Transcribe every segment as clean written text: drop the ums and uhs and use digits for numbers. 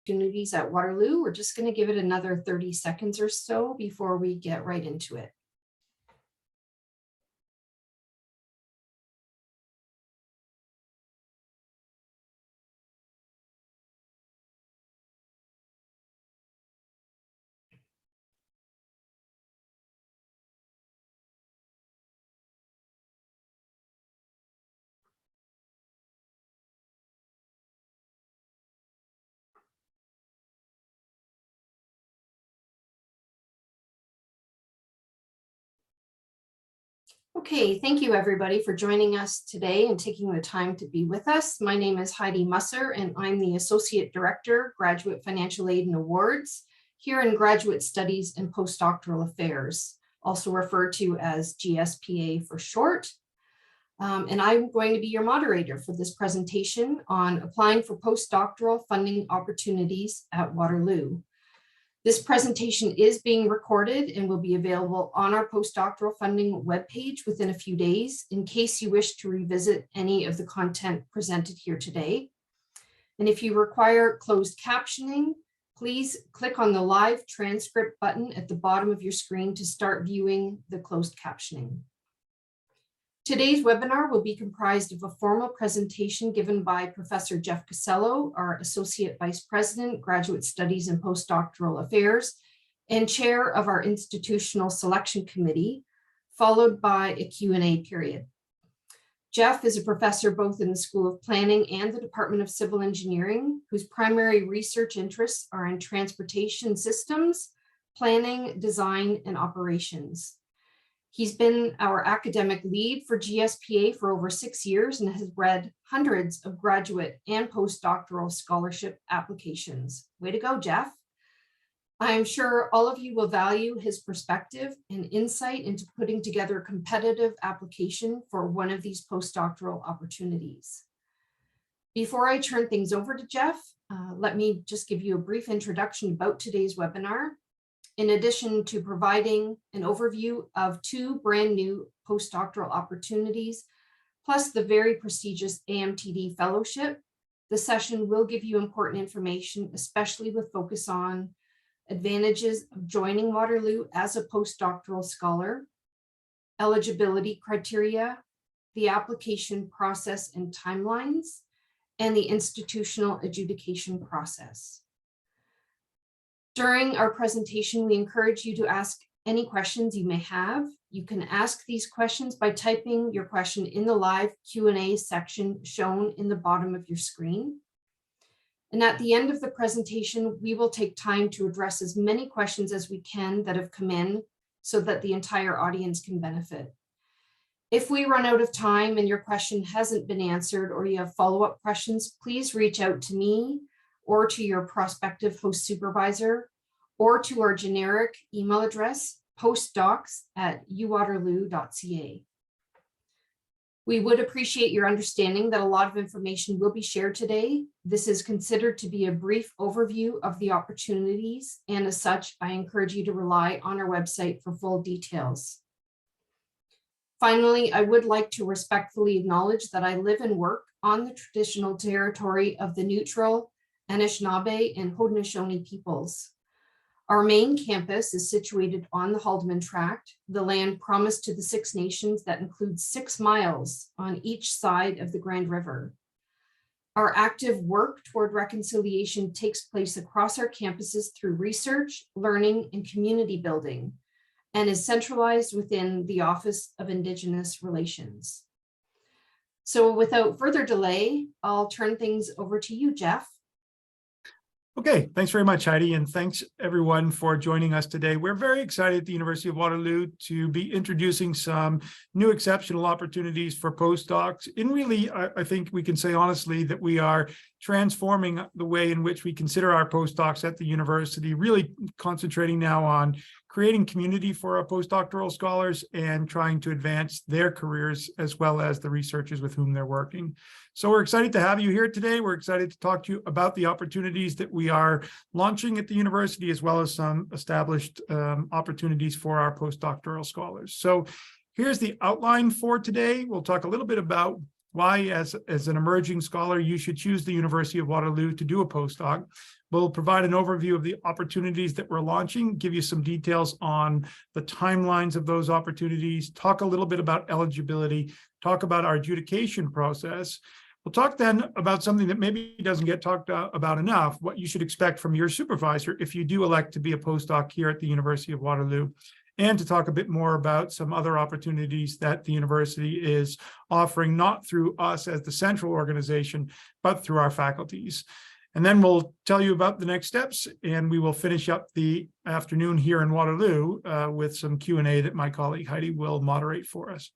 Opportunities at Waterloo. We're just going to give it another 30 seconds or so before we get right into it. Okay, thank you everybody for joining us today and taking the time to be with us. My name is Heidi Musser and I'm the Associate Director, Graduate Financial Aid and Awards here in Graduate Studies and Postdoctoral Affairs, also referred to as GSPA for short. And I'm going to be your moderator for this presentation on applying for postdoctoral funding opportunities at Waterloo. This presentation is being recorded and will be available on our postdoctoral funding webpage within a few days in case you wish to revisit any of the content presented here today. And if you require closed captioning, please click on the live transcript button at the bottom of your screen to start viewing the closed captioning. Today's webinar will be comprised of a formal presentation given by Professor Jeff Casello, our Associate Vice President, Graduate Studies and Postdoctoral Affairs, and Chair of our Institutional Selection Committee, followed by a Q&A period. Jeff is a professor both in the School of Planning and the Department of Civil Engineering, whose primary research interests are in transportation systems, planning, design, and operations. He's been our academic lead for GSPA for over 6 years and has read hundreds of graduate and postdoctoral scholarship applications. Way to go, Jeff. I'm sure all of you will value his perspective and insight into putting together a competitive application for one of these postdoctoral opportunities. Before I turn things over to Jeff, let me just give you a brief introduction about today's webinar. In addition to providing an overview of 2 brand new postdoctoral opportunities, plus the very prestigious AMTD fellowship, the session will give you important information, especially with focus on advantages of joining Waterloo as a postdoctoral scholar, eligibility criteria, the application process and timelines, and the institutional adjudication process. During our presentation, we encourage you to ask any questions you may have. You can ask these questions by typing your question in the live Q&A section shown in the bottom of your screen. And at the end of the presentation, we will take time to address as many questions as we can that have come in so that the entire audience can benefit. If we run out of time and your question hasn't been answered or you have follow-up questions, please reach out to me or to your prospective host supervisor, or to our generic email address, postdocs@uwaterloo.ca. We would appreciate your understanding that a lot of information will be shared today. This is considered to be a brief overview of the opportunities, and as such, I encourage you to rely on our website for full details. Finally, I would like to respectfully acknowledge that I live and work on the traditional territory of the Neutral, Anishinaabe, and Haudenosaunee peoples. Our main campus is situated on the Haldeman Tract, the land promised to the Six Nations that includes 6 miles on each side of the Grand River. Our active work toward reconciliation takes place across our campuses through research, learning, and community building, and is centralized within the Office of Indigenous Relations. So without further delay, I'll turn things over to you, Jeff. Okay, thanks very much, Heidi, and thanks everyone for joining us today. We're very excited at the University of Waterloo to be introducing some new exceptional opportunities for postdocs. And really, I think we can say honestly that we are transforming the way in which we consider our postdocs at the university, really concentrating now on creating community for our postdoctoral scholars and trying to advance their careers as well as the researchers with whom they're working. So we're excited to have you here today. We're excited to talk to you about the opportunities that we are launching at the university, as well as some established opportunities for our postdoctoral scholars. So here's the outline for today. We'll talk a little bit about why as an emerging scholar, you should choose the University of Waterloo to do a postdoc. We'll provide an overview of the opportunities that we're launching, give you some details on the timelines of those opportunities, talk a little bit about eligibility, talk about our adjudication process. We'll talk then about something that maybe doesn't get talked about enough, what you should expect from your supervisor if you do elect to be a postdoc here at the University of Waterloo, and to talk a bit more about some other opportunities that the university is offering, not through us as the central organization, but through our faculties. And then we'll tell you about the next steps, and we will finish up the afternoon here in Waterloo with some Q&A that my colleague Heidi will moderate for us.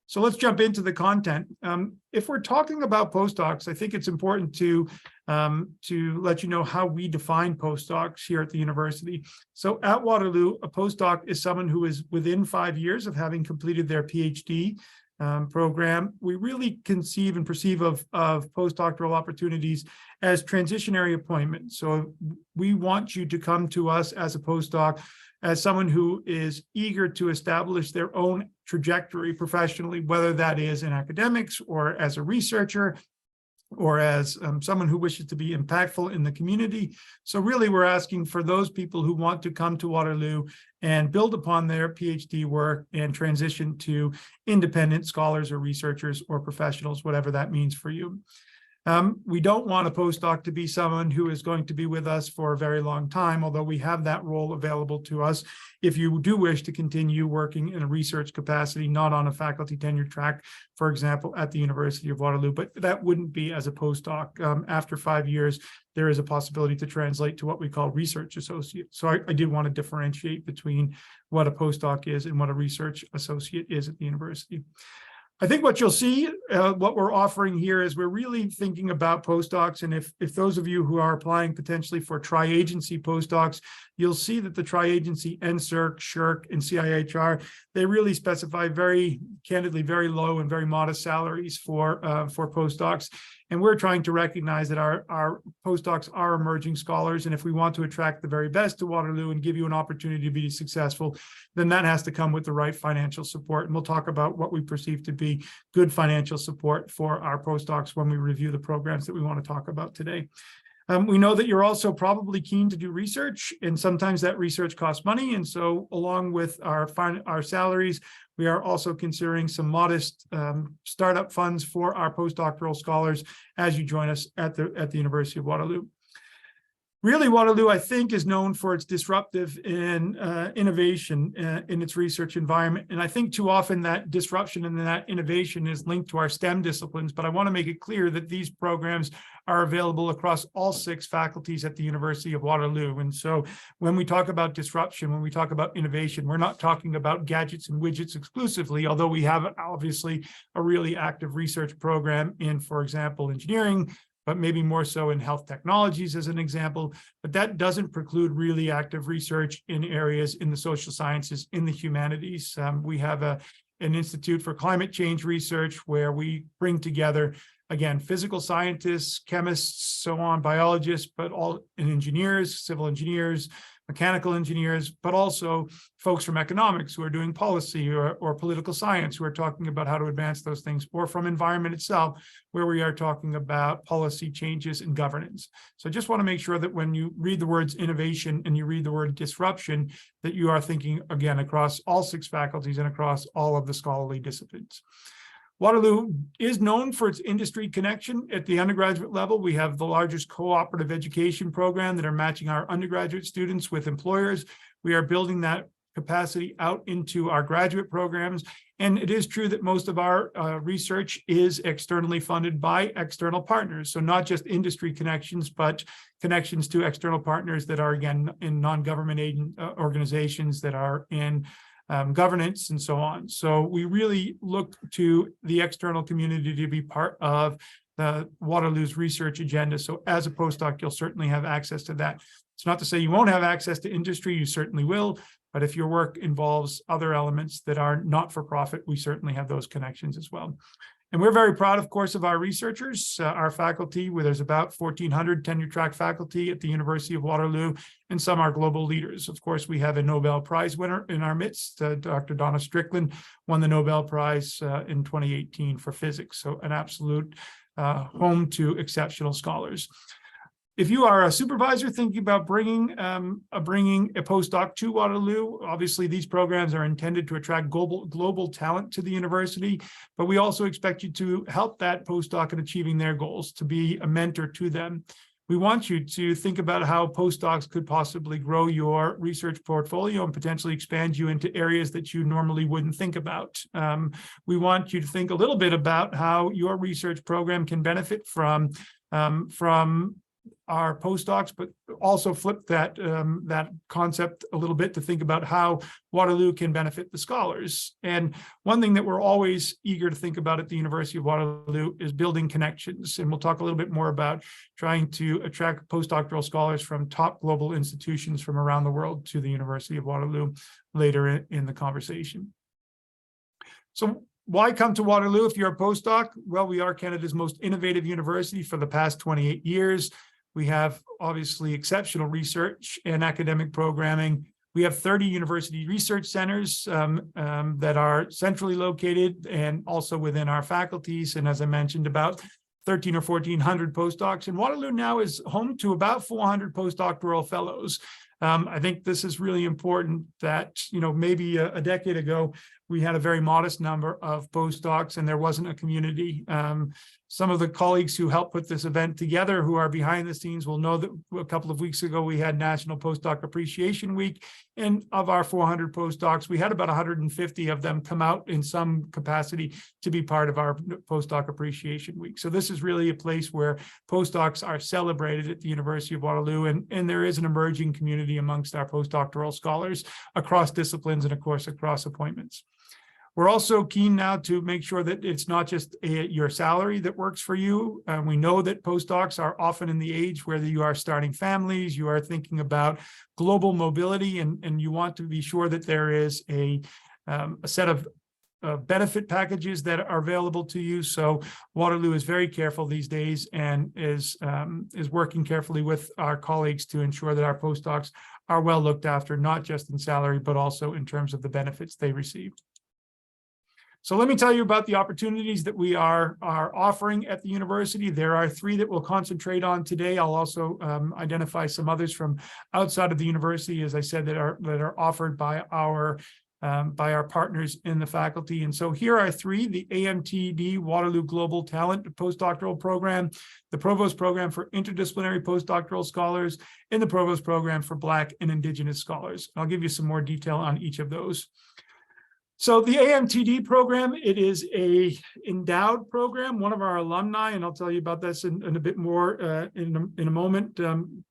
So let's jump into the content. If we're talking about postdocs, I think it's important to let you know how we define postdocs here at the university. So at Waterloo, a postdoc is someone who is within 5 years of having completed their PhD program. We really conceive and perceive of postdoctoral opportunities as transitionary appointments. So we want you to come to us as a postdoc as someone who is eager to establish their own trajectory professionally, whether that is in academics or as a researcher or as someone who wishes to be impactful in the community. So really, we're asking for those people who want to come to Waterloo and build upon their PhD work and transition to independent scholars or researchers or professionals, whatever that means for you. We don't want a postdoc to be someone who is going to be with us for a very long time, although we have that role available to us if you do wish to continue working in a research capacity, not on a faculty tenure track, for example, at the University of Waterloo, but that wouldn't be as a postdoc. After 5 years, there is a possibility to translate to what we call research associate. So I do want to differentiate between what a postdoc is and what a research associate is at the university. I think what you'll see, what we're offering here is we're really thinking about postdocs. And if those of you who are applying potentially for tri-agency postdocs, you'll see that the tri-agency NSERC, SHRC, and CIHR, they really specify very candidly, very low and very modest salaries for postdocs. And we're trying to recognize that our postdocs are emerging scholars. And if we want to attract the very best to Waterloo and give you an opportunity to be successful, then that has to come with the right financial support. And we'll talk about what we perceive to be good financial support for our postdocs when we review the programs that we want to talk about today. We know that you're also probably keen to do research, and sometimes that research costs money. And so along with our salaries, we are also considering some modest startup funds for our postdoctoral scholars as you join us at the University of Waterloo. Really, Waterloo, I think, is known for its disruptive and innovation in its research environment. And I think too often that disruption and that innovation is linked to our STEM disciplines. But I want to make it clear that these programs are available across all 6 faculties at the University of Waterloo. And so when we talk about disruption, when we talk about innovation, we're not talking about gadgets and widgets exclusively, although we have obviously a really active research program in, for example, engineering, but maybe more so in health technologies as an example. But that doesn't preclude really active research in areas in the social sciences, in the humanities. We have an Institute for Climate Change Research where we bring together, again, physical scientists, chemists, so on, biologists, but all engineers, civil engineers, mechanical engineers, but also folks from economics who are doing policy or political science who are talking about how to advance those things, or from environment itself, where we are talking about policy changes and governance. So I just want to make sure that when you read the words innovation and you read the word disruption, that you are thinking, again, across all 6 faculties and across all of the scholarly disciplines. Waterloo is known for its industry connection at the undergraduate level. We have the largest cooperative education program that are matching our undergraduate students with employers. We are building that capacity out into our graduate programs. And it is true that most of our research is externally funded by external partners. So not just industry connections, but connections to external partners that are, again, in non-government organizations, that are in governance and so on. So we really look to the external community to be part of the Waterloo's research agenda. So as a postdoc, you'll certainly have access to that. It's not to say you won't have access to industry, you certainly will. But if your work involves other elements that are not for profit, we certainly have those connections as well. And we're very proud, of course, of our researchers, our faculty, where there's about 1,400 tenure-track faculty at the University of Waterloo, and some are global leaders. Of course, we have a Nobel Prize winner in our midst. Dr. Donna Strickland won the Nobel Prize in 2018 for physics, so an absolute home to exceptional scholars. If you are a supervisor thinking about bringing a postdoc to Waterloo, obviously these programs are intended to attract global talent to the university, but we also expect you to help that postdoc in achieving their goals, to be a mentor to them. We want you to think about how postdocs could possibly grow your research portfolio and potentially expand you into areas that you normally wouldn't think about. We want you to think a little bit about how your research program can benefit from our postdocs, but also flip that concept a little bit to think about how Waterloo can benefit the scholars. And one thing that we're always eager to think about at the University of Waterloo is building connections. And we'll talk a little bit more about trying to attract postdoctoral scholars from top global institutions from around the world to the University of Waterloo later in the conversation. So why come to Waterloo if you're a postdoc? Well, we are Canada's most innovative university for the past 28 years. We have obviously exceptional research and academic programming. We have 30 university research centers that are centrally located and also within our faculties. And as I mentioned, about 13 or 1,400 postdocs. And Waterloo now is home to about 400 postdoctoral fellows. I think this is really important that, maybe a decade ago, we had a very modest number of postdocs and there wasn't a community. Some of the colleagues who helped put this event together, who are behind the scenes, will know that a couple of weeks ago, we had National Postdoc Appreciation Week. And of our 400 postdocs, we had about 150 of them come out in some capacity to be part of our Postdoc Appreciation Week. So this is really a place where postdocs are celebrated at the University of Waterloo, and there is an emerging community amongst our postdoctoral scholars across disciplines and, of course, across appointments. We're also keen now to make sure that it's not just your salary that works for you. We know that postdocs are often in the age where you are starting families, you are thinking about global mobility, and you want to be sure that there is a set of benefit packages that are available to you. So Waterloo is very careful these days and is working carefully with our colleagues to ensure that our postdocs are well looked after, not just in salary, but also in terms of the benefits they receive. So let me tell you about the opportunities that we are offering at the university. There are 3 that we'll concentrate on today. I'll also identify some others from outside of the university, as I said, that are offered by our partners in the faculty. And so here are 3: the AMTD Waterloo Global Talent Postdoctoral Program, the Provost Program for Interdisciplinary Postdoctoral Scholars, and the Provost Program for Black and Indigenous Scholars. I'll give you some more detail on each of those. So the AMTD program, it is a endowed program. One of our alumni, and I'll tell you about this in a bit more in a moment,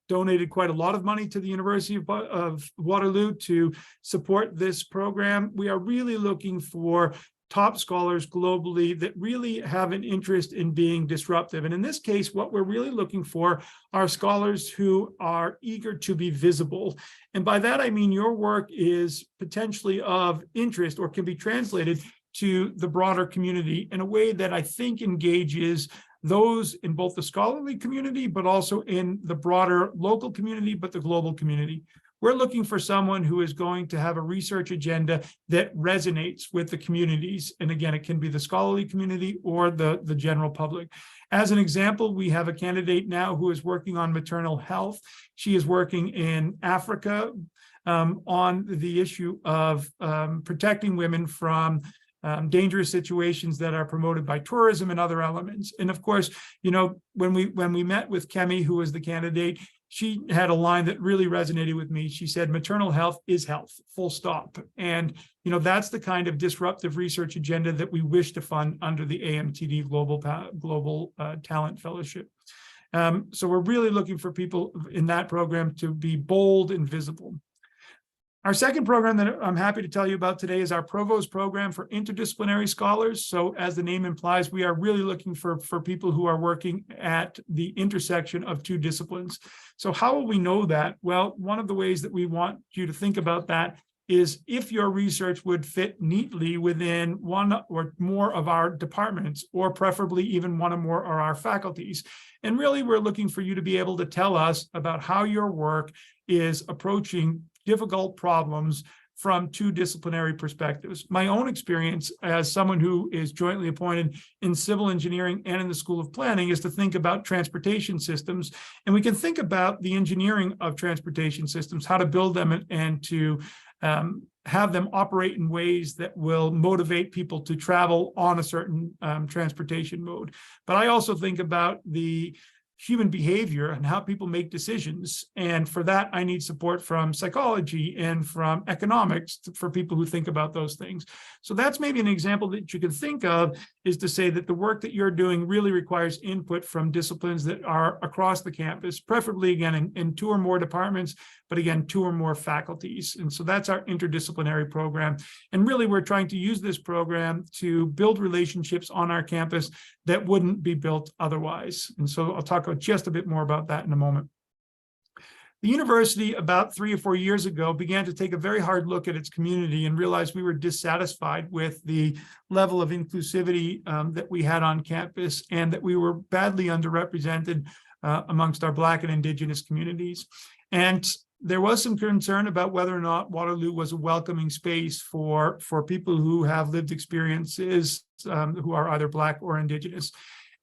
donated quite a lot of money to the University of Waterloo to support this program. We are really looking for top scholars globally that really have an interest in being disruptive. And in this case, what we're really looking for are scholars who are eager to be visible. And by that, I mean your work is potentially of interest or can be translated to the broader community in a way that I think engages those in both the scholarly community, but also in the broader local community, but the global community. We're looking for someone who is going to have a research agenda that resonates with the communities. And again, it can be the scholarly community or the general public. As an example, we have a candidate now who is working on maternal health. She is working in Africa on the issue of protecting women from dangerous situations that are promoted by tourism and other elements. And of course, when we met with Kemi, who was the candidate, she had a line that really resonated with me. She said, maternal health is health, full stop. And, that's the kind of disruptive research agenda that we wish to fund under the AMTD Global Talent Fellowship. So we're really looking for people in that program to be bold and visible. Our second program that I'm happy to tell you about today is our Provost program for interdisciplinary scholars. So as the name implies, we are really looking for people who are working at the intersection of 2 disciplines. So how will we know that? Well, one of the ways that we want you to think about that is if your research would fit neatly within one or more of our departments, or preferably even one or more of our faculties. And really, we're looking for you to be able to tell us about how your work is approaching difficult problems from two disciplinary perspectives. My own experience as someone who is jointly appointed in civil engineering and in the School of Planning is to think about transportation systems. And we can think about the engineering of transportation systems, how to build them and to have them operate in ways that will motivate people to travel on a certain transportation mode. But I also think about the human behavior and how people make decisions. And for that, I need support from psychology and from economics for people who think about those things. So that's maybe an example that you can think of, is to say that the work that you're doing really requires input from disciplines that are across the campus, preferably again in two or more departments, but again, two or more faculties. And so that's our interdisciplinary program. And really, we're trying to use this program to build relationships on our campus that wouldn't be built otherwise. And so I'll talk just a bit more about that in a moment. The university, about 3 or 4 years ago, began to take a very hard look at its community and realized we were dissatisfied with the level of inclusivity that we had on campus, and that we were badly underrepresented amongst our Black and Indigenous communities. And there was some concern about whether or not Waterloo was a welcoming space for people who have lived experiences who are either Black or Indigenous.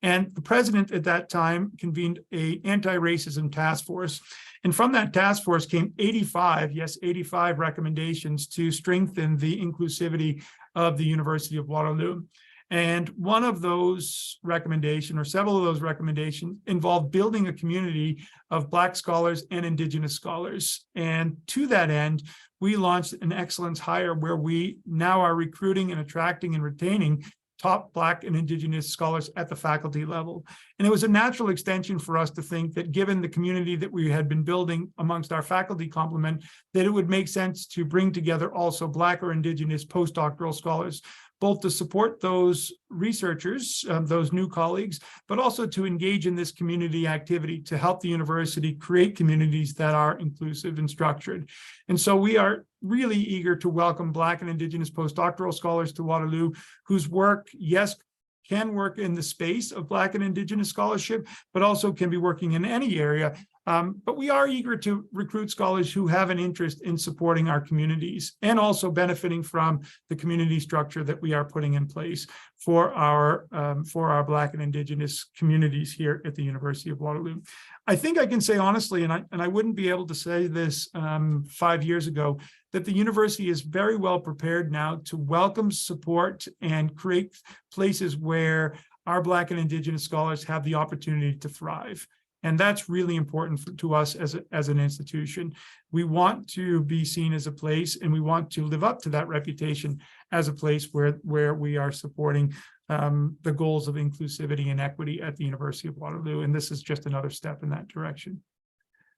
And the president at that time convened an anti-racism task force. And from that task force came 85 recommendations to strengthen the inclusivity of the University of Waterloo. And one of those recommendations, or several of those recommendations, involved building a community of Black scholars and Indigenous scholars. And to that end, we launched an excellence hire where we now are recruiting and attracting and retaining top Black and Indigenous scholars at the faculty level. And it was a natural extension for us to think that, given the community that we had been building amongst our faculty complement, that it would make sense to bring together also Black or Indigenous postdoctoral scholars, both to support those researchers, those new colleagues, but also to engage in this community activity to help the university create communities that are inclusive and structured. And so we are really eager to welcome Black and Indigenous postdoctoral scholars to Waterloo, whose work, yes, can work in the space of Black and Indigenous scholarship, but also can be working in any area. But we are eager to recruit scholars who have an interest in supporting our communities and also benefiting from the community structure that we are putting in place for our Black and Indigenous communities here at the University of Waterloo. I think I can say honestly, and I wouldn't be able to say this 5 years ago, that the university is very well prepared now to welcome, support, and create places where our Black and Indigenous scholars have the opportunity to thrive. And that's really important to us as an institution. We want to be seen as a place, and we want to live up to that reputation as a place where we are supporting the goals of inclusivity and equity at the University of Waterloo. And this is just another step in that direction.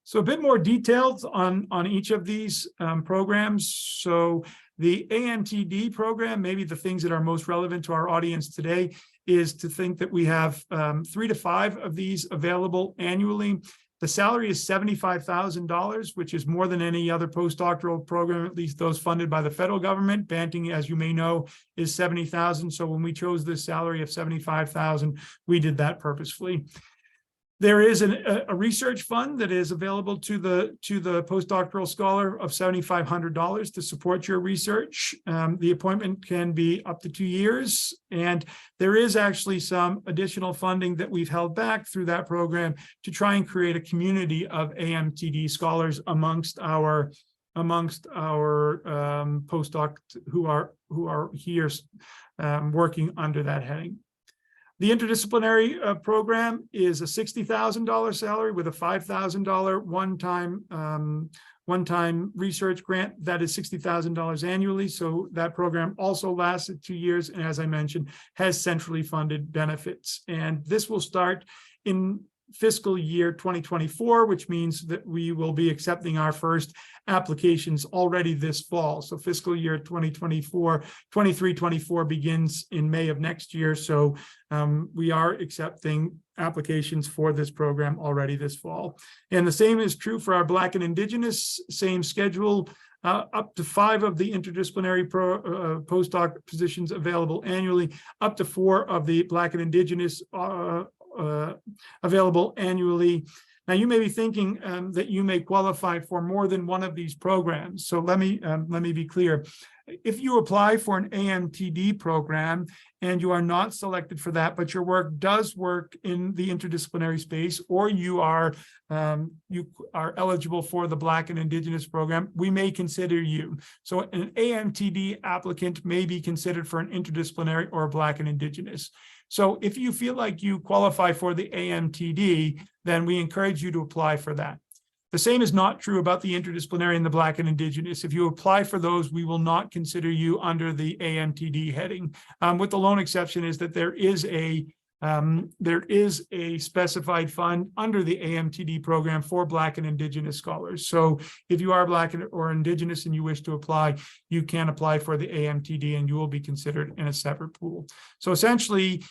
So a bit more details on each of these programs. So the AMTD program, maybe the things that are most relevant to our audience today, is to think that we have 3 to 5 of these available annually. The salary is $75,000, which is more than any other postdoctoral program, at least those funded by the federal government. Banting, as you may know, is $70,000. So when we chose this salary of $75,000, we did that purposefully. There is a research fund that is available to the postdoctoral scholar of $7,500 to support your research. The appointment can be up to 2 years, and there is actually some additional funding that we've held back through that program to try and create a community of AMTD scholars amongst our postdoc who are here working under that heading. The interdisciplinary program is a $60,000 salary with a $5,000 one-time research grant. That is $60,000 annually. So that program also lasted 2 years, and as I mentioned, has centrally funded benefits. And this will start in fiscal year 2024, which means that we will be accepting our first applications already this fall. So fiscal year 23-24 begins in May of next year. So we are accepting applications for this program already this fall. And the same is true for our Black and Indigenous, same schedule. up to 5 of the interdisciplinary postdoc positions available annually, up to 4 of the Black and Indigenous available annually. Now, you may be thinking that you may qualify for more than one of these programs. So let me be clear. If you apply for an AMTD program and you are not selected for that, but your work does work in the interdisciplinary space, or you are eligible for the Black and Indigenous program, we may consider you. So an AMTD applicant may be considered for an interdisciplinary or Black and Indigenous. So if you feel like you qualify for the AMTD, then we encourage you to apply for that. The same is not true about the interdisciplinary and the Black and Indigenous. If you apply for those, we will not consider you under the AMTD heading. With the lone exception is that there is a specified fund under the AMTD program for Black and Indigenous scholars. So if you are Black or Indigenous and you wish to apply, you can apply for the AMTD and you will be considered in a separate pool. So essentially,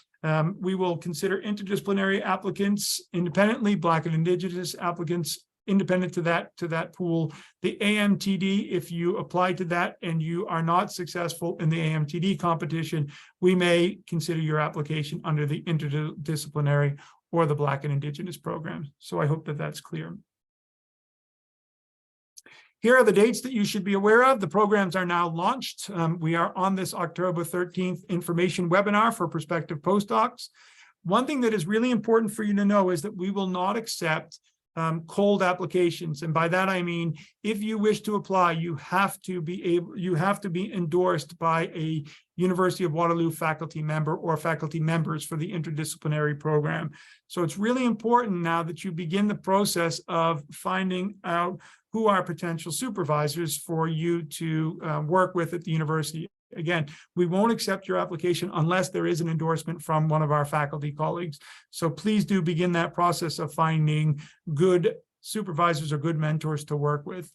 we will consider interdisciplinary applicants independently, Black and Indigenous applicants independent to that pool. The AMTD, if you apply to that and you are not successful in the AMTD competition, we may consider your application under the interdisciplinary or the Black and Indigenous program. So I hope that that's clear. Here are the dates that you should be aware of. The programs are now launched. We are on this October 13th information webinar for prospective postdocs. One thing that is really important for you to know is that we will not accept cold applications. And by that, I mean, if you wish to apply, you have to be endorsed by a University of Waterloo faculty member or faculty members for the interdisciplinary program. So it's really important now that you begin the process of finding out who are potential supervisors for you to work with at the university. Again, we won't accept your application unless there is an endorsement from one of our faculty colleagues. So please do begin that process of finding good supervisors or good mentors to work with.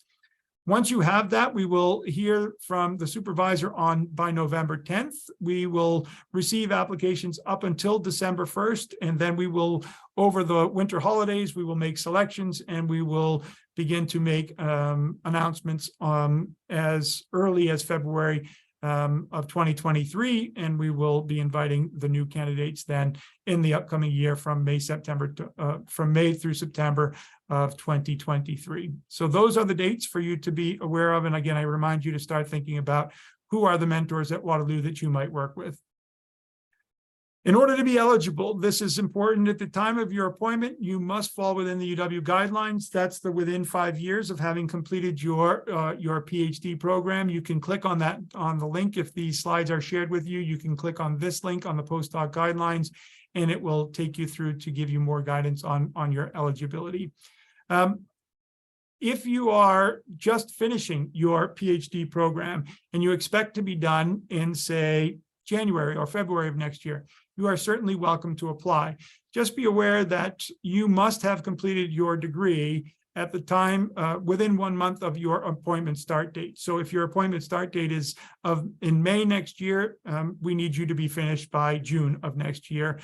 Once you have that, we will hear from the supervisor by November 10th. We will receive applications up until December 1st, and then we will, over the winter holidays, we will make selections and we will begin to make announcements as early as February of 2023, and we will be inviting the new candidates then in the upcoming year from May through September of 2023. So those are the dates for you to be aware of. And again, I remind you to start thinking about who are the mentors at Waterloo that you might work with. In order to be eligible, this is important. At the time of your appointment, you must fall within the UW guidelines. That's the within 5 years of having completed your PhD program. You can click on the link. If these slides are shared with you, you can click on this link on the postdoc guidelines, and it will take you through to give you more guidance on your eligibility. If you are just finishing your PhD program and you expect to be done in, say, January or February of next year, you are certainly welcome to apply. Just be aware that you must have completed your degree at the time within 1 month of your appointment start date. So if your appointment start date is in May next year, we need you to be finished by June of next year.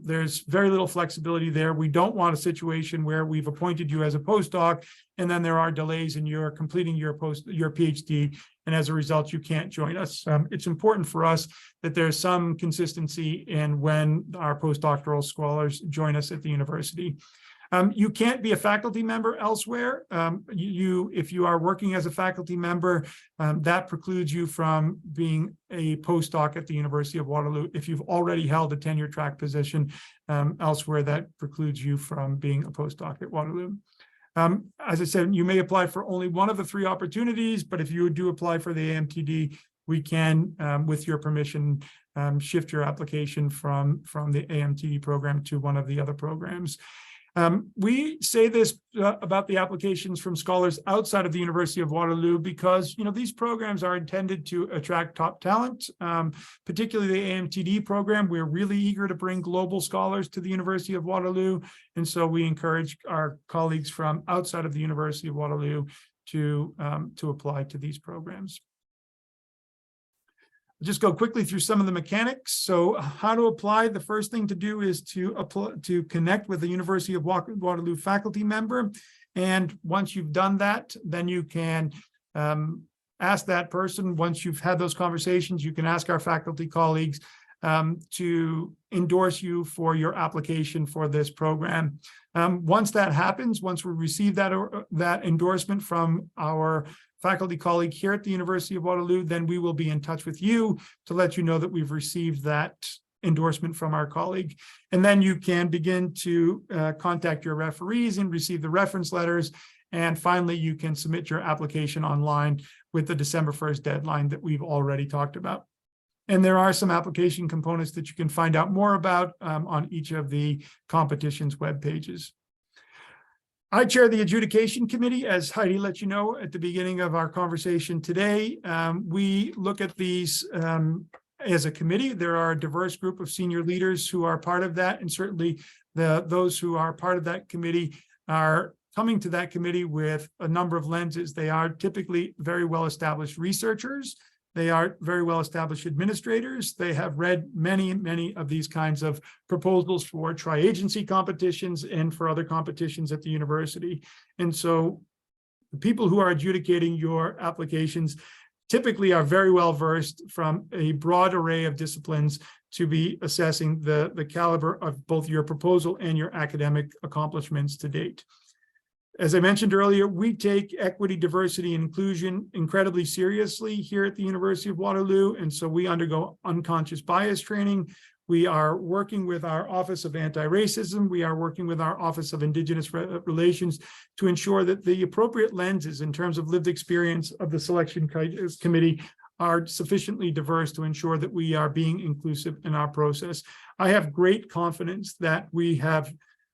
There's very little flexibility there. We don't want a situation where we've appointed you as a postdoc and then there are delays in your completing your PhD, and as a result, you can't join us. It's important for us that there's some consistency in when our postdoctoral scholars join us at the university. You can't be a faculty member elsewhere. If you are working as a faculty member, that precludes you from being a postdoc at the University of Waterloo. If you've already held a tenure track position elsewhere, that precludes you from being a postdoc at Waterloo. As I said, you may apply for only one of the 3 opportunities, but if you do apply for the AMTD, we can, with your permission, shift your application from the AMTD program to one of the other programs. We say this about the applications from scholars outside of the University of Waterloo because, these programs are intended to attract top talent, particularly the AMTD program. We're really eager to bring global scholars to the University of Waterloo. And so we encourage our colleagues from outside of the University of Waterloo to apply to these programs. I'll just go quickly through some of the mechanics. So how to apply? The first thing to do is to connect with the University of Waterloo faculty member. And once you've done that, then you can ask that person. Once you've had those conversations, you can ask our faculty colleagues to endorse you for your application for this program. Once that happens, once we receive that endorsement from our faculty colleague here at the University of Waterloo, then we will be in touch with you to let you know that we've received that endorsement from our colleague. And then you can begin to contact your referees and receive the reference letters. And finally, you can submit your application online with the December 1st deadline that we've already talked about. And there are some application components that you can find out more about on each of the competition's web pages. I chair the adjudication committee, as Heidi let you know at the beginning of our conversation today. We look at these as a committee. There are a diverse group of senior leaders who are part of that, and certainly those who are part of that committee are coming to that committee with a number of lenses. They are typically very well-established researchers. They are very well-established administrators. They have read many, many of these kinds of proposals for tri-agency competitions and for other competitions at the university. And so the people who are adjudicating your applications typically are very well-versed from a broad array of disciplines to be assessing the caliber of both your proposal and your academic accomplishments to date. As I mentioned earlier, we take equity, diversity, and inclusion incredibly seriously here at the University of Waterloo, and so we undergo unconscious bias training. We are working with our Office of Anti-Racism. We are working with our Office of Indigenous Relations to ensure that the appropriate lenses in terms of lived experience of the selection committee are sufficiently diverse to ensure that we are being inclusive in our process. I have great confidence that we have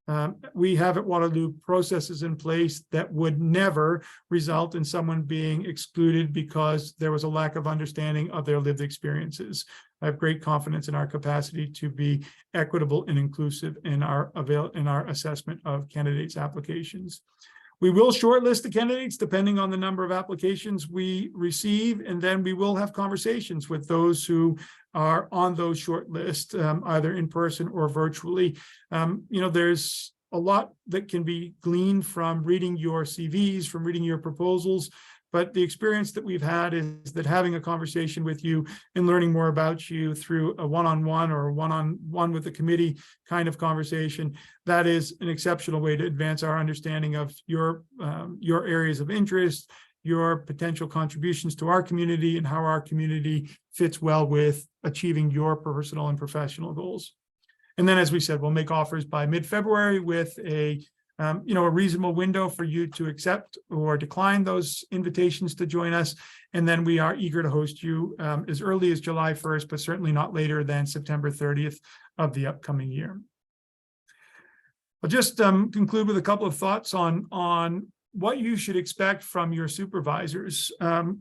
at Waterloo processes in place that would never result in someone being excluded because there was a lack of understanding of their lived experiences. I have great confidence in our capacity to be equitable and inclusive in our assessment of candidates' applications. We will shortlist the candidates depending on the number of applications we receive, and then we will have conversations with those who are on those short lists, either in person or virtually. There's a lot that can be gleaned from reading your CVs, from reading your proposals, but the experience that we've had is that having a conversation with you and learning more about you through a one-on-one or one-on-one with the committee kind of conversation, that is an exceptional way to advance our understanding of your areas of interest, your potential contributions to our community, and how our community fits well with achieving your personal and professional goals. And then, as we said, we'll make offers by mid-February with a reasonable window for you to accept or decline those invitations to join us. And then we are eager to host you as early as July 1st, but certainly not later than September 30th of the upcoming year. I'll just conclude with a couple of thoughts on what you should expect from your supervisors.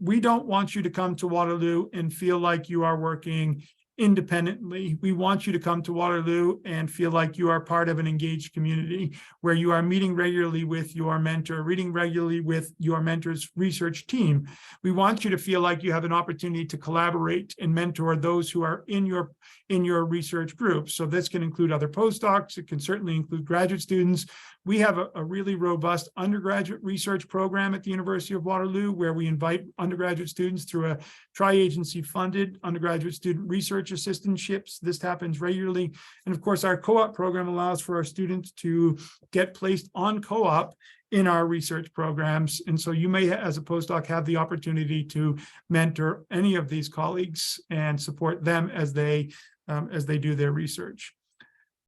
We don't want you to come to Waterloo and feel like you are working independently. We want you to come to Waterloo and feel like you are part of an engaged community where you are meeting regularly with your mentor, reading regularly with your mentor's research team. We want you to feel like you have an opportunity to collaborate and mentor those who are in your research group. So this can include other postdocs. It can certainly include graduate students. We have a really robust undergraduate research program at the University of Waterloo where we invite undergraduate students through a tri-agency funded undergraduate student research assistantships. This happens regularly. And of course, our co-op program allows for our students to get placed on co-op in our research programs. And so you may, as a postdoc, have the opportunity to mentor any of these colleagues and support them as they do their research.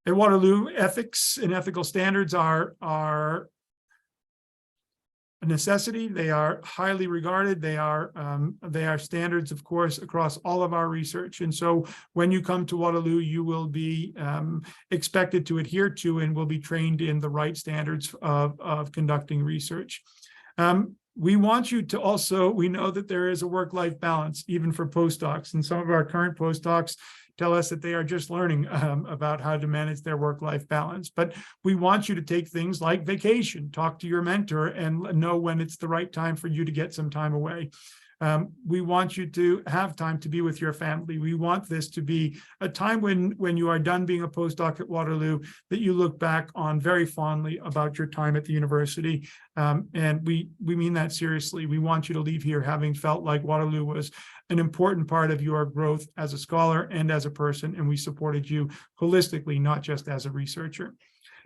At Waterloo, ethics and ethical standards are a necessity. They are highly regarded. They are standards, of course, across all of our research. And so when you come to Waterloo, you will be expected to adhere to and will be trained in the right standards of conducting research. We want you to also, we know that there is a work-life balance, even for postdocs, and some of our current postdocs tell us that they are just learning about how to manage their work-life balance. But we want you to take things like vacation, talk to your mentor, and know when it's the right time for you to get some time away. We want you to have time to be with your family. We want this to be a time when you are done being a postdoc at Waterloo, that you look back on very fondly about your time at the university. And we mean that seriously. We want you to leave here having felt like Waterloo was an important part of your growth as a scholar and as a person, and we supported you holistically, not just as a researcher.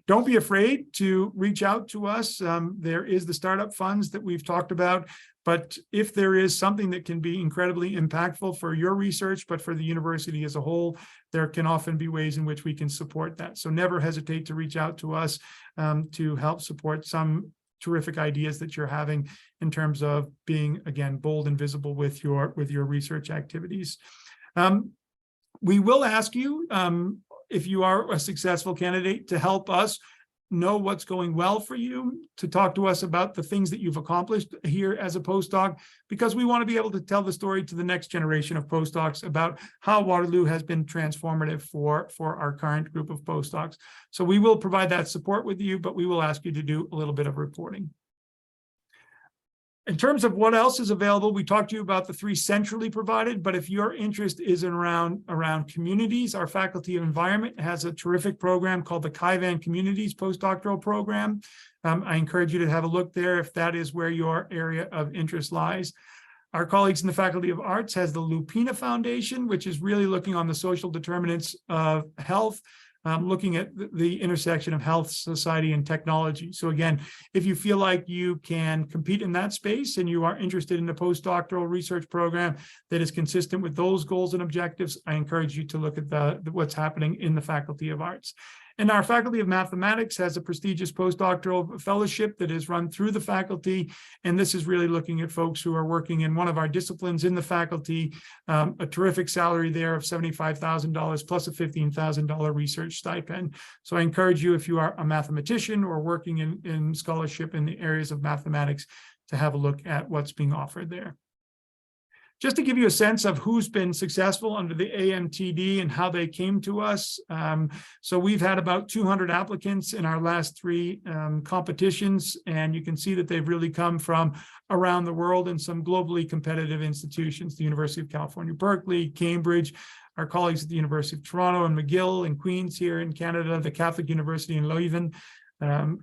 Don't be afraid to reach out to us. There is the startup funds that we've talked about, but if there is something that can be incredibly impactful for your research, but for the university as a whole, there can often be ways in which we can support that. So never hesitate to reach out to us to help support some terrific ideas that you're having in terms of being, again, bold and visible with your research activities. We will ask you, if you are a successful candidate, to help us know what's going well for you, to talk to us about the things that you've accomplished here as a postdoc, because we want to be able to tell the story to the next generation of postdocs about how Waterloo has been transformative for our current group of postdocs. So we will provide that support with you, but we will ask you to do a little bit of reporting. In terms of what else is available, we talked to you about the 3 centrally provided, but if your interest is around communities, our Faculty of Environment has a terrific program called the Kaivan Communities Postdoctoral Program. I encourage you to have a look there if that is where your area of interest lies. Our colleagues in the Faculty of Arts has the Lupina Foundation, which is really looking on the social determinants of health, looking at the intersection of health, society, and technology. So again, if you feel like you can compete in that space and you are interested in a postdoctoral research program that is consistent with those goals and objectives, I encourage you to look at what's happening in the Faculty of Arts. And our Faculty of Mathematics has a prestigious postdoctoral fellowship that is run through the faculty. And this is really looking at folks who are working in one of our disciplines in the faculty, a terrific salary there of $75,000 plus a $15,000 research stipend. So I encourage you, if you are a mathematician or working in scholarship in the areas of mathematics, to have a look at what's being offered there. Just to give you a sense of who's been successful under the AMTD and how they came to us. So we've had about 200 applicants in our last 3 competitions, and you can see that they've really come from around the world in some globally competitive institutions, the University of California, Berkeley, Cambridge, our colleagues at the University of Toronto and McGill and Queen's here in Canada, the Catholic University in Leuven,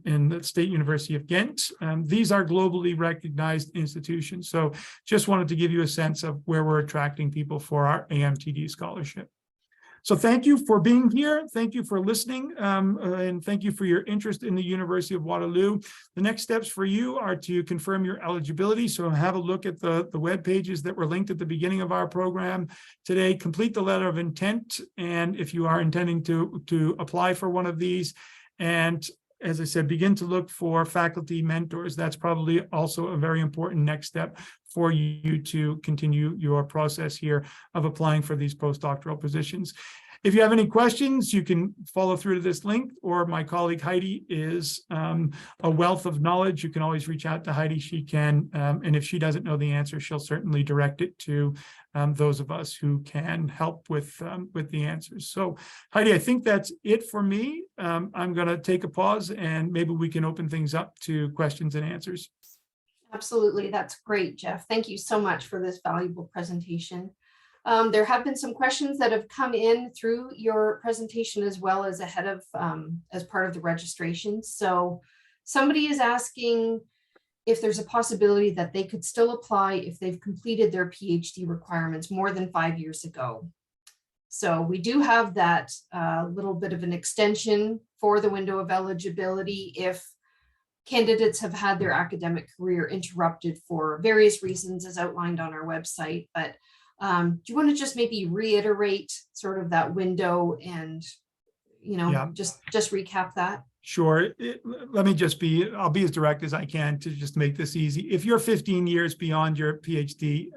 in the State University of Ghent. These are globally recognized institutions. So just wanted to give you a sense of where we're attracting people for our AMTD scholarship. So thank you for being here. Thank you for listening. And thank you for your interest in the University of Waterloo. The next steps for you are to confirm your eligibility. So have a look at the web pages that were linked at the beginning of our program today. Complete the letter of intent. And if you are intending to apply for one of these, and as I said, begin to look for faculty mentors. That's probably also a very important next step for you to continue your process here of applying for these postdoctoral positions. If you have any questions, you can follow through to this link, or my colleague Heidi is a wealth of knowledge. You can always reach out to Heidi. She can, and if she doesn't know the answer, she'll certainly direct it to those of us who can help with the answers. So Heidi, I think that's it for me. I'm going to take a pause and maybe we can open things up to questions and answers. Absolutely. That's great, Jeff. Thank you so much for this valuable presentation. There have been some questions that have come in through your presentation as well as ahead of, as part of the registration. So somebody is asking if there's a possibility that they could still apply if they've completed their PhD requirements more than 5 years ago. So we do have that little bit of an extension for the window of eligibility if candidates have had their academic career interrupted for various reasons as outlined on our website. But do you want to just maybe reiterate sort of that window and, you know, just recap that? Sure. Let me just I'll be as direct as I can to just make this easy. If you're 15 years beyond your PhD,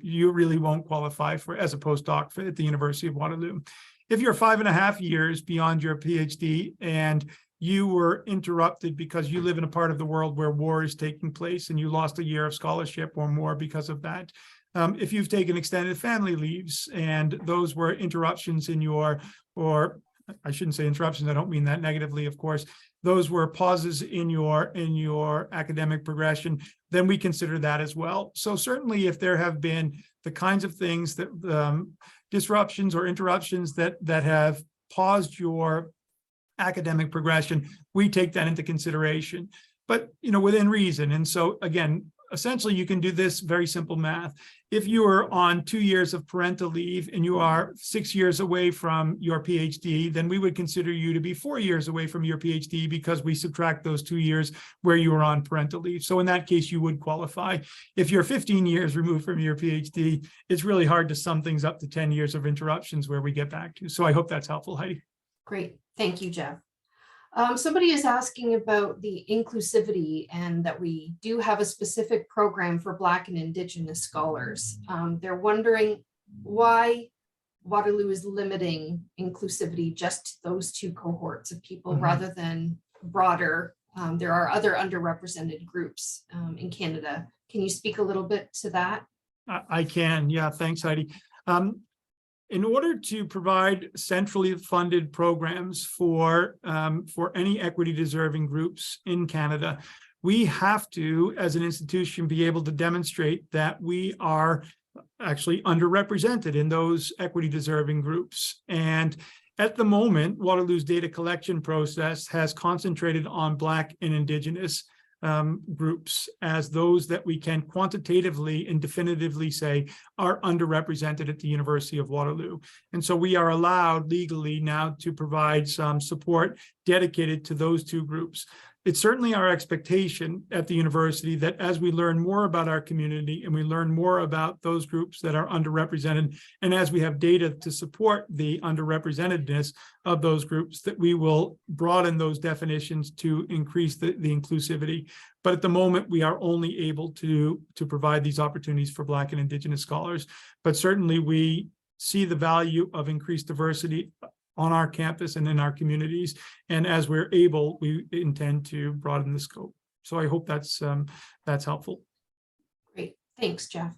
you really won't qualify as a postdoc at the University of Waterloo. If you're 5.5 years beyond your PhD and you were interrupted because you live in a part of the world where war is taking place and you lost a year of scholarship or more because of that, if you've taken extended family leaves and those were interruptions in your, or I shouldn't say interruptions, I don't mean that negatively, of course, those were pauses in your academic progression, then we consider that as well. So certainly if there have been the kinds of things that disruptions or interruptions that have paused your academic progression, we take that into consideration, but within reason. And so again, essentially you can do this very simple math. If you are on 2 years of parental leave and you are 6 years away from your PhD, then we would consider you to be 4 years away from your PhD because we subtract those 2 years where you were on parental leave. So in that case, you would qualify. If you're 15 years removed from your PhD, it's really hard to sum things up to 10 years of interruptions where we get back to. So I hope that's helpful, Heidi. Great. Thank you, Jeff. Somebody is asking about the inclusivity and that we do have a specific program for Black and Indigenous scholars. They're wondering why Waterloo is limiting inclusivity just to those two cohorts of people rather than broader. There are other underrepresented groups in Canada. Can you speak a little bit to that? I can. Yeah, thanks, Heidi. In order to provide centrally funded programs for any equity deserving groups in Canada, we have to, as an institution, be able to demonstrate that we are actually underrepresented in those equity deserving groups. And at the moment, Waterloo's data collection process has concentrated on Black and Indigenous groups as those that we can quantitatively and definitively say are underrepresented at the University of Waterloo. And so we are allowed legally now to provide some support dedicated to those two groups. It's certainly our expectation at the university that as we learn more about our community and we learn more about those groups that are underrepresented, and as we have data to support the underrepresentedness of those groups, that we will broaden those definitions to increase the inclusivity. But at the moment, we are only able to provide these opportunities for Black and Indigenous scholars. But certainly we see the value of increased diversity on our campus and in our communities. And as we're able, we intend to broaden the scope. So I hope that's helpful. Great, thanks, Jeff.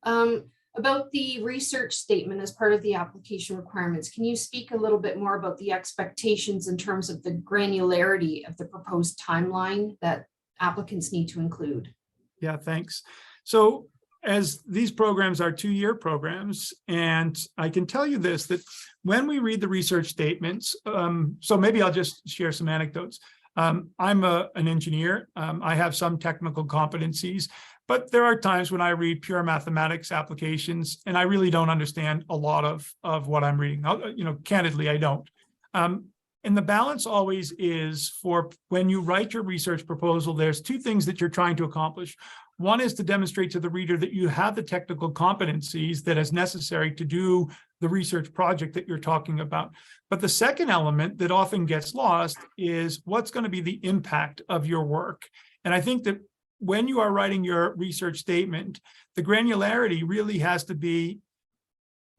About the research statement as part of the application requirements, can you speak a little bit more about the expectations in terms of the granularity of the proposed timeline that applicants need to include? Yeah, thanks. So as these programs are 2-year programs, and I can tell you this, that when we read the research statements, so maybe I'll just share some anecdotes. I'm an engineer. I have some technical competencies, but there are times when I read pure mathematics applications and I really don't understand a lot of what I'm reading. Candidly, I don't. And the balance always is for when you write your research proposal, there's 2 things that you're trying to accomplish. One is to demonstrate to the reader that you have the technical competencies that is necessary to do the research project that you're talking about. But the second element that often gets lost is what's going to be the impact of your work. And I think that when you are writing your research statement, the granularity really has to be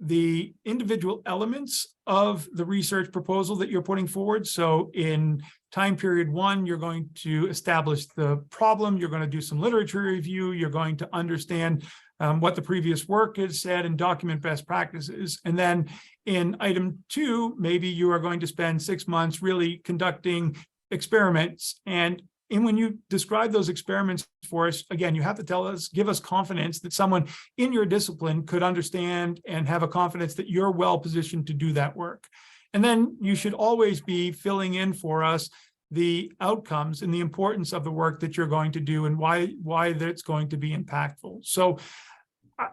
the individual elements of the research proposal that you're putting forward. So in time period 1, you're going to establish the problem, you're going to do some literature review, you're going to understand what the previous work has said and document best practices. And then in item 2, maybe you are going to spend 6 months really conducting experiments. And when you describe those experiments for us, again, you have to give us confidence that someone in your discipline could understand and have a confidence that you're well positioned to do that work. And then you should always be filling in for us the outcomes and the importance of the work that you're going to do and why that's going to be impactful. So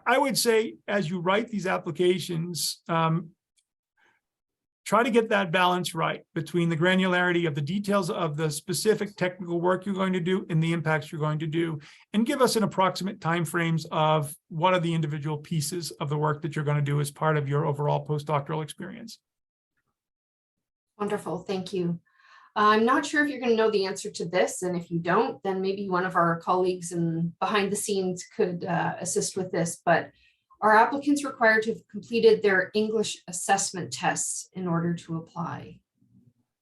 I would say as you write these applications, try to get that balance right between the granularity of the details of the specific technical work you're going to do and the impacts you're going to do, and give us an approximate timeframes of what are the individual pieces of the work that you're going to do as part of your overall postdoctoral experience. Wonderful, thank you. I'm not sure if you're going to know the answer to this, and if you don't, then maybe one of our colleagues behind the scenes could assist with this, but are applicants required to have completed their English assessment tests in order to apply?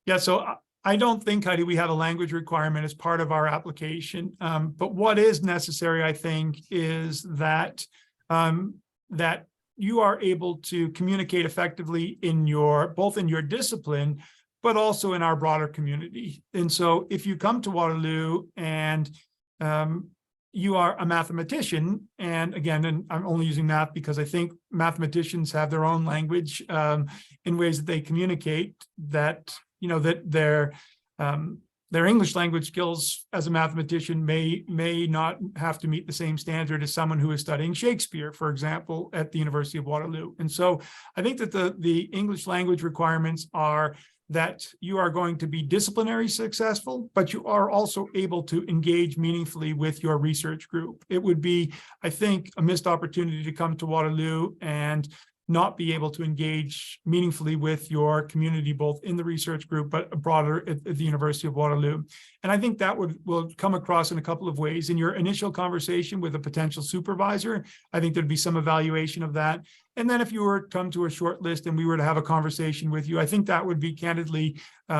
Yeah, so I don't think, Heidi, we have a language requirement as part of our application. But what is necessary, I think, is that that you are able to communicate effectively both in your discipline, but also in our broader community. And so if you come to Waterloo and you are a mathematician, and again, and I'm only using math because I think mathematicians have their own language in ways that they communicate, that, you know, that their English language skills as a mathematician may not have to meet the same standard as someone who is studying Shakespeare, for example, at the University of Waterloo. And so I think that the English language requirements are that you are going to be disciplinary successful, but you are also able to engage meaningfully with your research group. It would be, I think, a missed opportunity to come to Waterloo and not be able to engage meaningfully with your community, both in the research group, but broader at the University of Waterloo. And I think that will come across in a couple of ways. In your initial conversation with a potential supervisor, I think there'd be some evaluation of that. And then if you were to come to a short list and we were to have a conversation with you, I think that would be candidly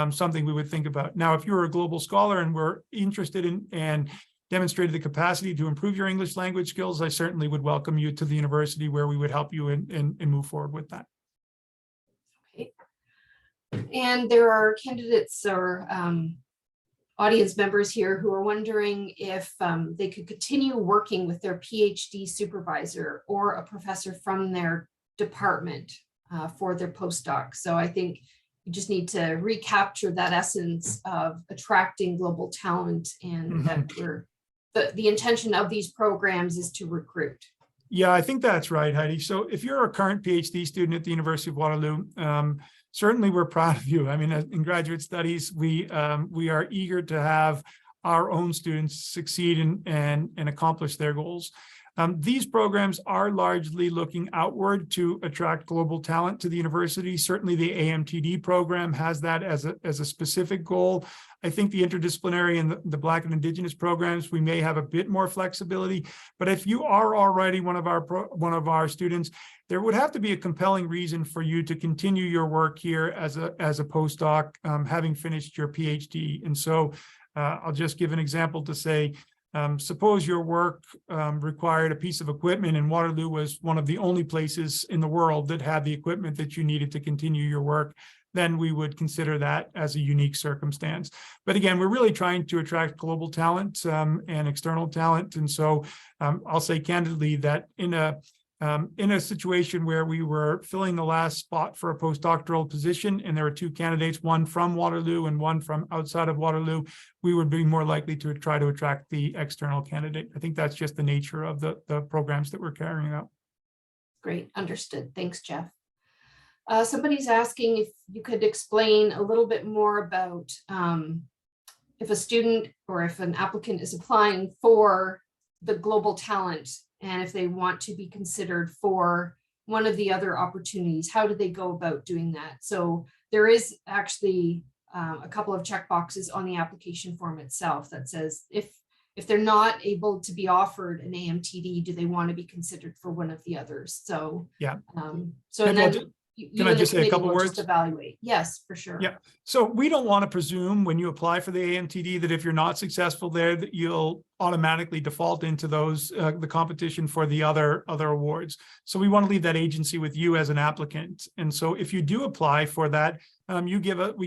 something we would think about. Now, if you're a global scholar and we're interested in and demonstrated the capacity to improve your English language skills, I certainly would welcome you to the university where we would help you and move forward with that. Okay. And there are candidates or audience members here who are wondering if they could continue working with their PhD supervisor or a professor from their department for their postdoc. So I think you just need to recapture that essence of attracting global talent, and that the intention of these programs is to recruit. Yeah, I think that's right, Heidi. So if you're a current PhD student at the University of Waterloo, certainly we're proud of you. I mean, in graduate studies, we are eager to have our own students succeed and accomplish their goals. These programs are largely looking outward to attract global talent to the university. Certainly the AMTD program has that as a specific goal. I think the interdisciplinary and the Black and Indigenous programs, we may have a bit more flexibility. But if you are already one of our students, there would have to be a compelling reason for you to continue your work here as a postdoc, having finished your PhD. And so I'll just give an example to say, suppose your work required a piece of equipment, and Waterloo was one of the only places in the world that had the equipment that you needed to continue your work, then we would consider that as a unique circumstance. But again, we're really trying to attract global talent and external talent. And so I'll say candidly that in a situation where we were filling the last spot for a postdoctoral position, and there were two candidates, one from Waterloo and one from outside of Waterloo, we would be more likely to try to attract the external candidate. I think that's just the nature of the programs that we're carrying out. Great, understood. Thanks, Jeff. Somebody's asking if you could explain a little bit more about if a student or if an applicant is applying for the global talent, and if they want to be considered for one of the other opportunities, how do they go about doing that? So there is actually a couple of checkboxes on the application form itself that says if they're not able to be offered an AMTD, do they want to be considered for one of the others? So yeah. Can I just say a couple words? Evaluate. Yes, for sure. Yeah. So we don't want to presume when you apply for the AMTD that if you're not successful there, that you'll automatically default into those the competition for the other awards. So we want to leave that agency with you as an applicant. And so if you do apply for that, we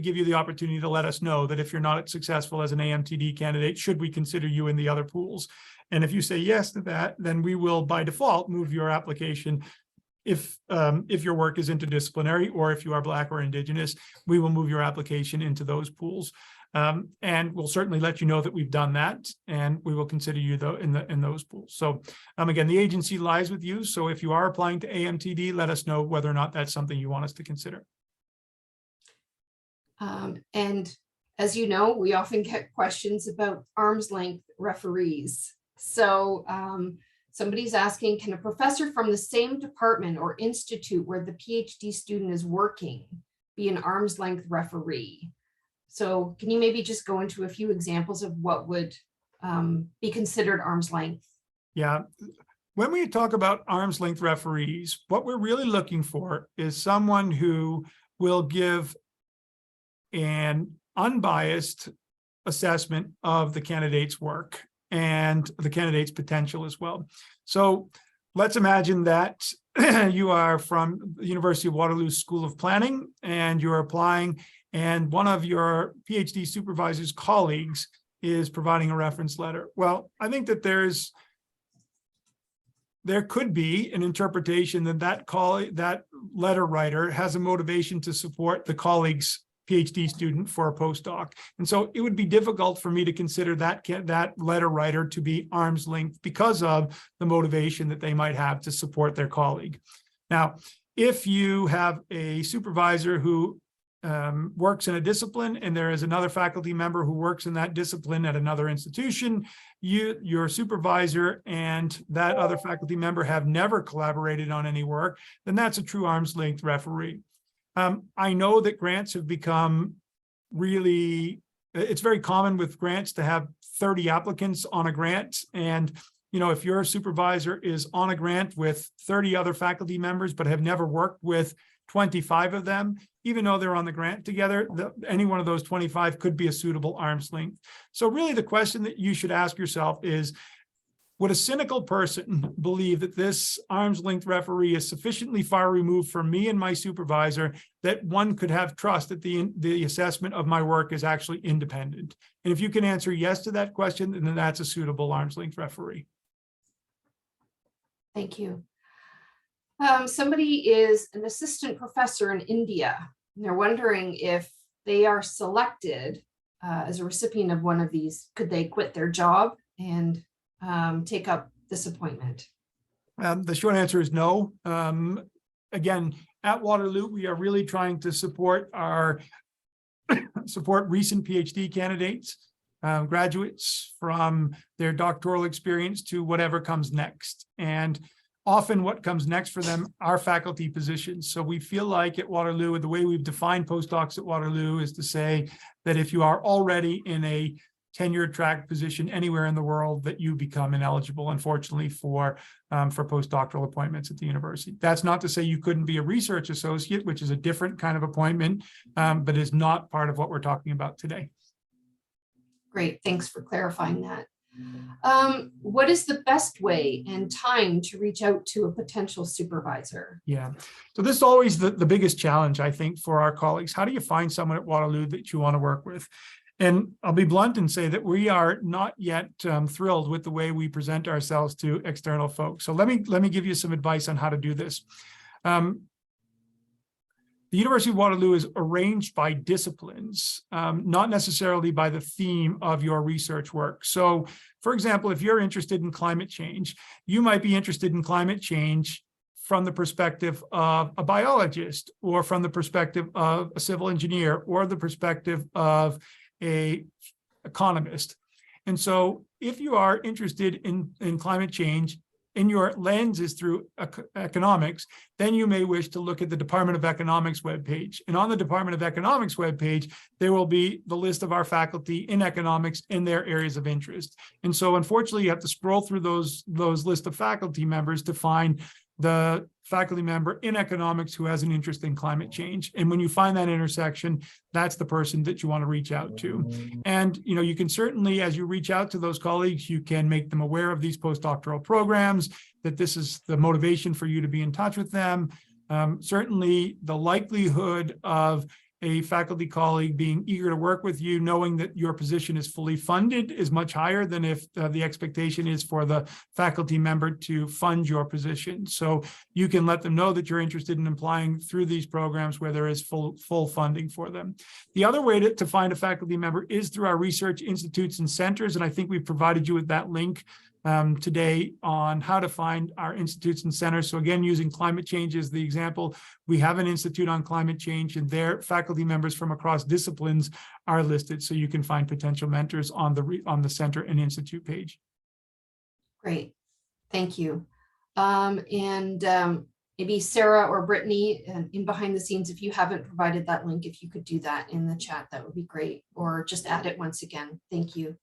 give you the opportunity to let us know that if you're not successful as an AMTD candidate, should we consider you in the other pools? And if you say yes to that, then we will by default move your application. If your work is interdisciplinary, or if you are Black or Indigenous, we will move your application into those pools. And we'll certainly let you know that we've done that, and we will consider you though in those pools. So again, the agency lies with you. So if you are applying to AMTD, let us know whether or not that's something you want us to consider. And as you know, we often get questions about arm's length referees. So somebody's asking, can a professor from the same department or institute where the PhD student is working be an arm's length referee? So can you maybe just go into a few examples of what would be considered arm's length? Yeah. When we talk about arm's length referees, what we're really looking for is someone who will give an unbiased assessment of the candidate's work and the candidate's potential as well. So let's imagine that you are from the University of Waterloo School of Planning and you're applying, and one of your PhD supervisor's colleagues is providing a reference letter. Well, I think that there could be an interpretation that that letter writer has a motivation to support the colleague's PhD student for a postdoc. And so it would be difficult for me to consider that letter writer to be arm's length because of the motivation that they might have to support their colleague. Now, if you have a supervisor who works in a discipline and there is another faculty member who works in that discipline at another institution, your supervisor and that other faculty member have never collaborated on any work, then that's a true arm's length referee. I know that grants have become it's very common with grants to have 30 applicants on a grant. And, if your supervisor is on a grant with 30 other faculty members, but have never worked with 25 of them, even though they're on the grant together, any one of those 25 could be a suitable arm's length. So really the question that you should ask yourself is, would a cynical person believe that this arm's length referee is sufficiently far removed from me and my supervisor that one could have trust that the assessment of my work is actually independent? And if you can answer yes to that question, then that's a suitable arm's length referee. Thank you. Somebody is an assistant professor in India, and they're wondering if they are selected as a recipient of one of these, could they quit their job and take up this appointment? The short answer is no. Again, at Waterloo, we are really trying to support recent PhD candidates, graduates from their doctoral experience to whatever comes next. And often what comes next for them are faculty positions. So we feel like at Waterloo, the way we've defined postdocs at Waterloo is to say that if you are already in a tenured track position anywhere in the world, that you become ineligible, unfortunately, for postdoctoral appointments at the university. That's not to say you couldn't be a research associate, which is a different kind of appointment, but is not part of what we're talking about today. Great, thanks for clarifying that. What is the best way and time to reach out to a potential supervisor? Yeah, so this is always the biggest challenge, I think, for our colleagues. How do you find someone at Waterloo that you want to work with? And I'll be blunt and say that we are not yet thrilled with the way we present ourselves to external folks. So let me give you some advice on how to do this. The University of Waterloo is arranged by disciplines, not necessarily by the theme of your research work. So, for example, if you're interested in climate change, you might be interested in climate change from the perspective of a biologist, or from the perspective of a civil engineer, or the perspective of an economist. And so if you are interested in climate change and your lens is through economics, then you may wish to look at the Department of Economics webpage. And on the Department of Economics webpage, there will be the list of our faculty in economics in their areas of interest. And so unfortunately, you have to scroll through those list of faculty members to find the faculty member in economics who has an interest in climate change. And when you find that intersection, that's the person that you want to reach out to. And, you can certainly, as you reach out to those colleagues, you can make them aware of these postdoctoral programs, that this is the motivation for you to be in touch with them. Certainly the likelihood of a faculty colleague being eager to work with you, knowing that your position is fully funded, is much higher than if the expectation is for the faculty member to fund your position. So you can let them know that you're interested in applying through these programs where there is full funding for them. The other way to find a faculty member is through our research institutes and centers. And I think we've provided you with that link today on how to find our institutes and centers. So again, using climate change as the example, we have an institute on climate change, and their faculty members from across disciplines are listed, so you can find potential mentors on the center and institute page. Great, thank you. Maybe Sarah or Brittany, in behind the scenes, if you haven't provided that link, if you could do that in the chat, that would be great, or just add it once again. Thank you.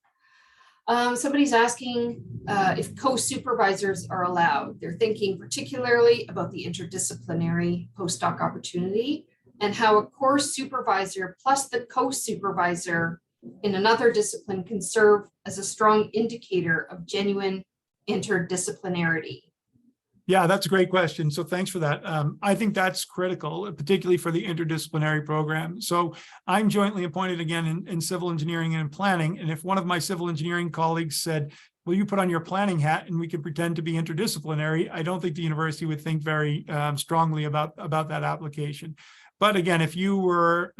Somebody's asking if co-supervisors are allowed. They're thinking particularly about the interdisciplinary postdoc opportunity and how a core supervisor plus the co-supervisor in another discipline can serve as a strong indicator of genuine interdisciplinarity. Yeah, that's a great question. So thanks for that. I think that's critical, particularly for the interdisciplinary program. So I'm jointly appointed again in civil engineering and in planning. And if one of my civil engineering colleagues said, will you put on your planning hat and we can pretend to be interdisciplinary, I don't think the university would think very strongly about that application. But again, if you were,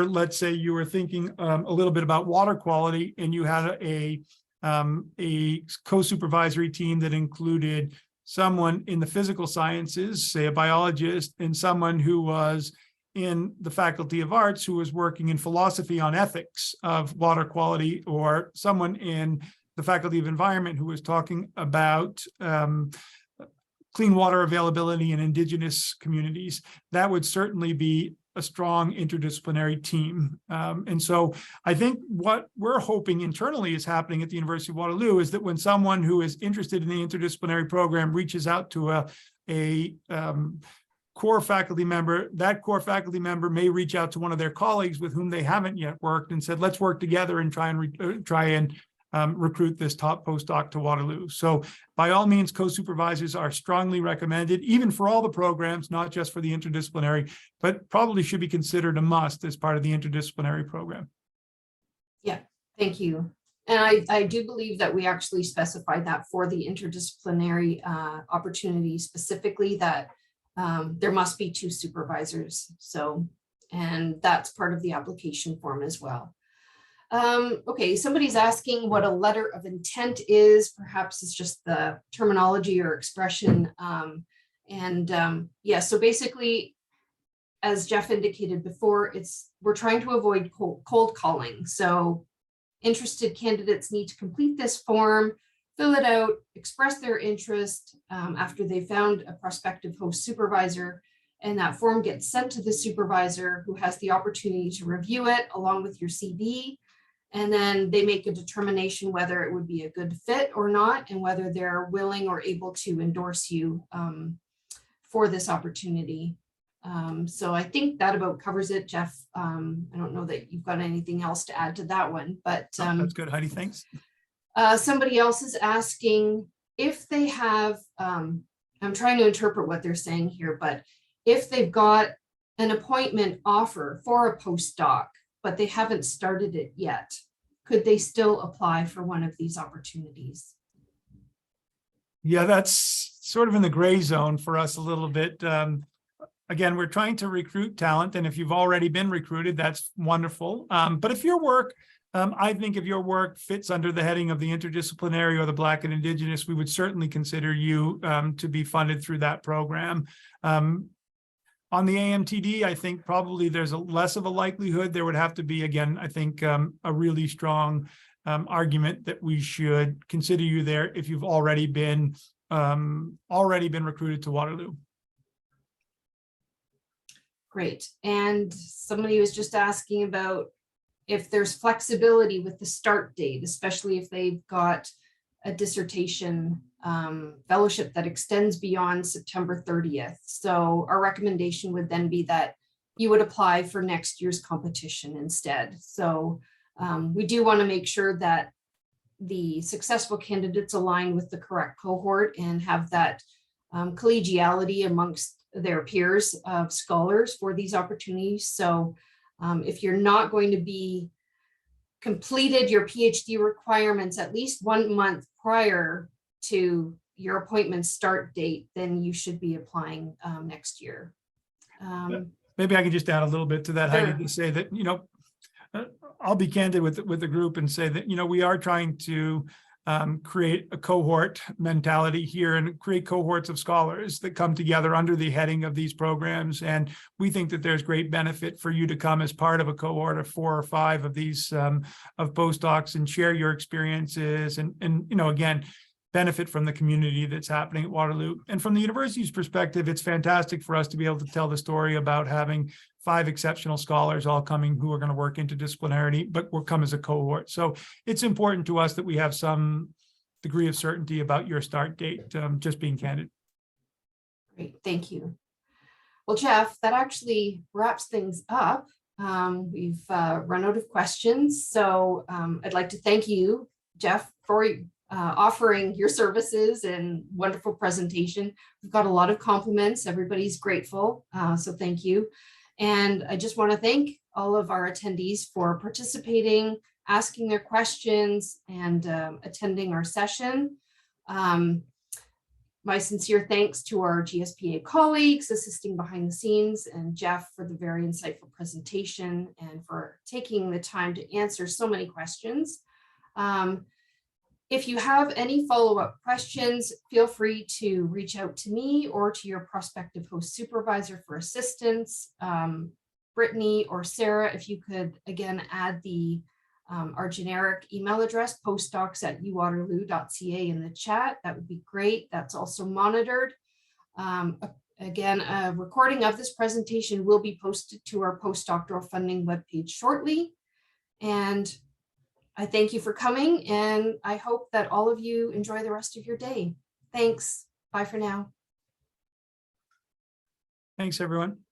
let's say you were thinking a little bit about water quality and you had a co-supervisory team that included someone in the physical sciences, say a biologist, and someone who was in the Faculty of Arts who was working in philosophy on ethics of water quality, or someone in the Faculty of Environment who was talking about clean water availability in Indigenous communities, that would certainly be a strong interdisciplinary team. And so I think what we're hoping internally is happening at the University of Waterloo is that when someone who is interested in the interdisciplinary program reaches out to a core faculty member, that core faculty member may reach out to one of their colleagues with whom they haven't yet worked and said, let's work together and try and recruit this top postdoc to Waterloo. So by all means, co-supervisors are strongly recommended, even for all the programs, not just for the interdisciplinary, but probably should be considered a must as part of the interdisciplinary program. Yeah, thank you. And I do believe that we actually specified that for the interdisciplinary opportunity specifically, that there must be 2 supervisors. So, and that's part of the application form as well. Okay, somebody's asking what a letter of intent is. Perhaps it's just the terminology or expression. Yeah, so basically, as Jeff indicated before, we're trying to avoid cold calling. So interested candidates need to complete this form, fill it out, express their interest after they found a prospective host supervisor, and that form gets sent to the supervisor, who has the opportunity to review it along with your CV. And then they make a determination whether it would be a good fit or not, and whether they're willing or able to endorse you for this opportunity. So I think that about covers it, Jeff. I don't know that you've got anything else to add to that one, but That's good, Heidi, thanks. Somebody else is asking if they have, I'm trying to interpret what they're saying here, but if they've got an appointment offer for a postdoc, but they haven't started it yet, could they still apply for one of these opportunities? Yeah, that's sort of in the gray zone for us a little bit. Again, we're trying to recruit talent, and if you've already been recruited, that's wonderful. But if your work, I think if your work fits under the heading of the interdisciplinary or the Black and Indigenous, we would certainly consider you to be funded through that program. On the AMTD, I think probably there's less of a likelihood. There would have to be, again, I think a really strong argument that we should consider you there if you've already been recruited to Waterloo. Great. And somebody was just asking about if there's flexibility with the start date, especially if they've got a dissertation fellowship that extends beyond September 30th. So our recommendation would then be that you would apply for next year's competition instead. So we do want to make sure that the successful candidates align with the correct cohort and have that collegiality amongst their peers of scholars for these opportunities. So if you're not going to be completed your PhD requirements at least 1 month prior to your appointment start date, then you should be applying next year. Maybe I could just add a little bit to that, Sure. Heidi, to say that, I'll be candid with the group and say that, we are trying to create a cohort mentality here and create cohorts of scholars that come together under the heading of these programs. And we think that there's great benefit for you to come as part of a cohort of 4 or 5 of these of postdocs and share your experiences and again, benefit from the community that's happening at Waterloo. And from the university's perspective, it's fantastic for us to be able to tell the story about having 5 exceptional scholars all coming who are going to work interdisciplinarity, but will come as a cohort. So it's important to us that we have some degree of certainty about your start date, just being candid. Great, thank you. Well, Jeff, that actually wraps things up. We've run out of questions. So I'd like to thank you, Jeff, for offering your services and wonderful presentation. We've got a lot of compliments. Everybody's grateful. So thank you. And I just want to thank all of our attendees for participating, asking their questions, and attending our session. My sincere thanks to our GSPA colleagues assisting behind the scenes, and Jeff for the very insightful presentation and for taking the time to answer so many questions. If you have any follow-up questions, feel free to reach out to me or to your prospective host supervisor for assistance. Brittany or Sarah, if you could again add our generic email address, postdocs@uwaterloo.ca in the chat, that would be great. That's also monitored. Again, a recording of this presentation will be posted to our postdoctoral funding webpage shortly. And I thank you for coming, and I hope that all of you enjoy the rest of your day. Thanks. Bye for now. Thanks, everyone.